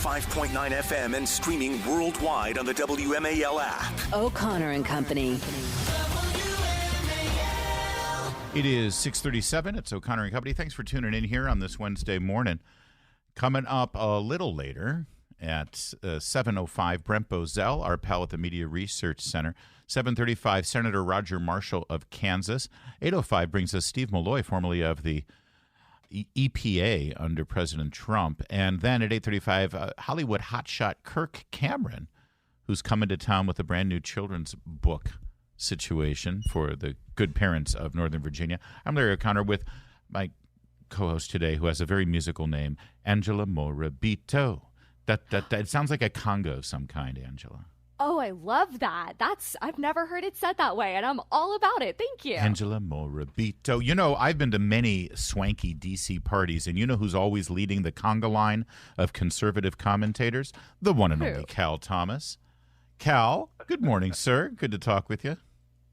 105.9 FM and streaming worldwide on the WMAL app. O'Connor and Company. It is 6:37. It's O'Connor and Company. Thanks for tuning in here on this Wednesday morning. Coming up a little later at 7:05, Brent Bozell, our pal at the Media Research Center. 7:35, Senator Roger Marshall of Kansas. 8:05 brings us Steve Malloy, formerly of the EPA under President Trump. And then at 8:35, Hollywood hotshot Kirk Cameron, who's coming to town with a brand new children's book situation for the good parents of Northern Virginia. I'm Larry O'Connor with my co-host today, who has a very musical name, Angela Morabito. It sounds like a conga of some kind, Angela. Oh, I love that. I've never heard it said that way, and I'm all about it. Thank you. Angela Morabito. You know, I've been to many swanky D.C. parties, and you know who's always leading the conga line of conservative commentators? The one and only Cal Thomas. Cal, good morning, sir. Good to talk with you.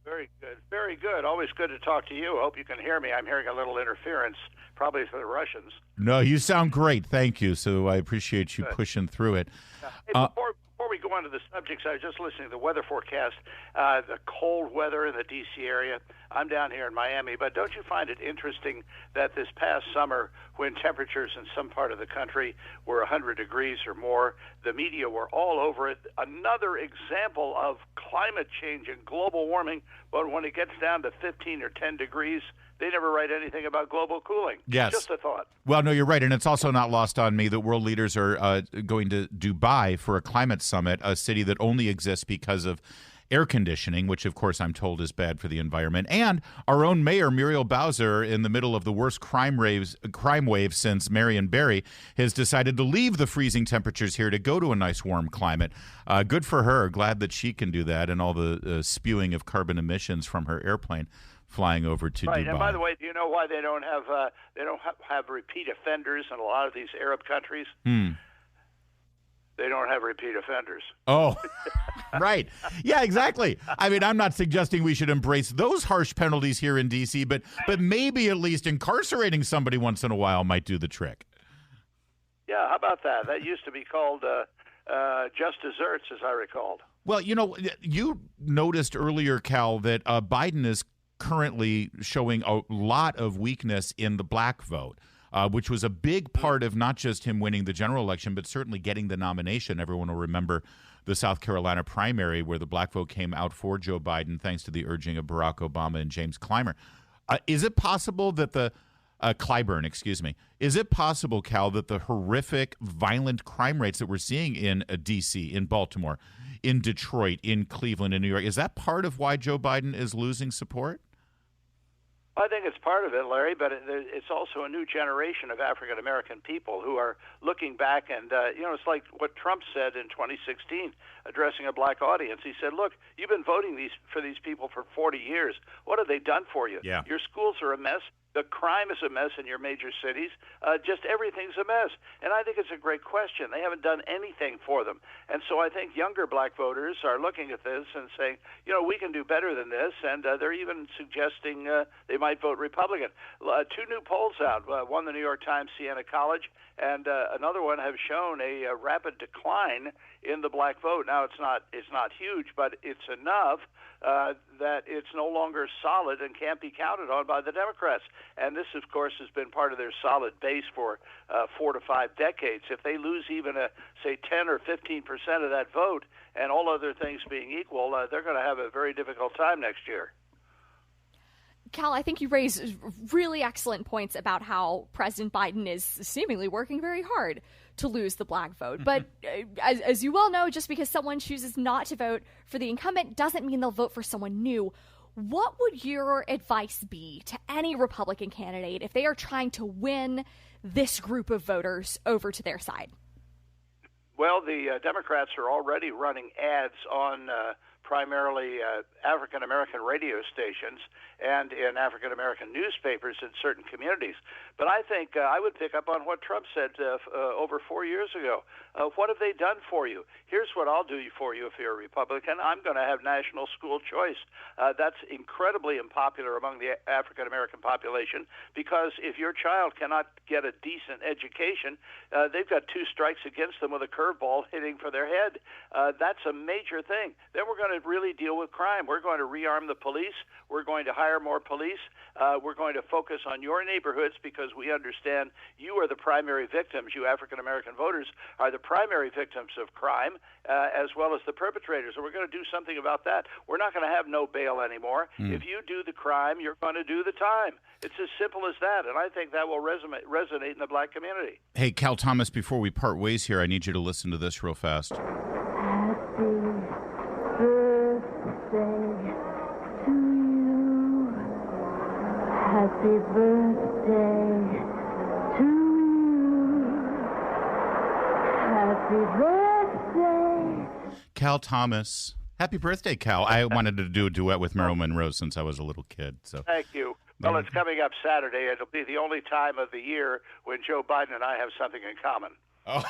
Very good. Very good. Always good to talk to you. Hope you can hear me. I'm hearing a little interference, probably for the Russians. No, you sound great. Thank you. So I appreciate you pushing through it. Hey, before we go on to the subjects, I was just listening to the weather forecast, the cold weather in the D.C. area. I'm down here in Miami, but don't you find it interesting that this past summer, when temperatures in some part of the country were 100 degrees or more, the media were all over it. Another example of climate change and global warming, but when it gets down to 15 or 10 degrees, they never write anything about global cooling. Yes. Just a thought. Well, no, you're right. And it's also not lost on me that world leaders are going to Dubai for a climate summit, a city that only exists because of air conditioning, which, of course, I'm told is bad for the environment. And our own mayor, Muriel Bowser, in the middle of the worst crime wave since Marion Barry, has decided to leave the freezing temperatures here to go to a nice warm climate. Good for her. Glad that she can do that, and all the spewing of carbon emissions from her airplane flying over to Dubai. Dubai. And by the way, do you know why they don't have repeat offenders in a lot of these Arab countries? They don't have repeat offenders. Oh, right. Yeah, exactly. I mean, I'm not suggesting we should embrace those harsh penalties here in D.C., but maybe at least incarcerating somebody once in a while might do the trick. Yeah, how about that? That used to be called just desserts, as I recalled. Well, you know, you noticed earlier, Cal, that Biden is currently showing a lot of weakness in the black vote. Which was a big part of not just him winning the general election, but certainly getting the nomination. Everyone will remember the South Carolina primary where the black vote came out for Joe Biden thanks to the urging of Barack Obama and James Clyburn. Is it possible that is it possible, Cal, that the horrific, violent crime rates that we're seeing in D.C., in Baltimore, in Detroit, in Cleveland, in New York, is that part of why Joe Biden is losing support? I think it's part of it, Larry, but it's also a new generation of African-American people who are looking back and, it's like what Trump said in 2016, addressing a black audience. He said, look, you've been voting for these people for 40 years. What have they done for you? Yeah. Your schools are a mess. The crime is a mess in your major cities. Just everything's a mess. And I think it's a great question. They haven't done anything for them. And so I think younger black voters are looking at this and saying, we can do better than this. And they're even suggesting they might vote Republican. Two new polls out, one the New York Times, Siena College, and another one have shown a rapid decline in the black vote. Now, it's not huge, but it's enough that it's no longer solid and can't be counted on by the Democrats. And this, of course, has been part of their solid base for 4 to 5 decades. If they lose even, say, 10 or 15% of that vote, and all other things being equal, they're going to have a very difficult time next year. Cal, I think you raised really excellent points about how President Biden is seemingly working very hard to lose the black vote. But as you well know, just because someone chooses not to vote for the incumbent doesn't mean they'll vote for someone new. What would your advice be to any Republican candidate if they are trying to win this group of voters over to their side? Well, the Democrats are already running ads on primarily African-American radio stations and in African-American newspapers in certain communities. But I think I would pick up on what Trump said over 4 years ago. What have they done for you? Here's what I'll do for you if you're a Republican. I'm going to have national school choice. That's incredibly unpopular among the African-American population because if your child cannot get a decent education, they've got 2 strikes against them with a curveball hitting for their head. That's a major thing. Then we're going to really deal with crime. We're going to rearm the police. We're going to hire more police. We're going to focus on your neighborhoods because we understand you are the primary victims. You African-American voters are the primary victims of crime as well as the perpetrators. And we're going to do something about that. We're not going to have no bail anymore. If you do the crime, you're going to do the time. It's as simple as that, and I think that will resonate in the black community. Hey, Cal Thomas, before we part ways here, I need you to listen to this real fast. Happy birthday to you. Happy birthday to you. Happy birthday. Cal Thomas. Happy birthday, Cal. I wanted to do a duet with Marilyn Monroe since I was a little kid. So thank you. Well, it's coming up Saturday. It'll be the only time of the year when Joe Biden and I have something in common. Oh.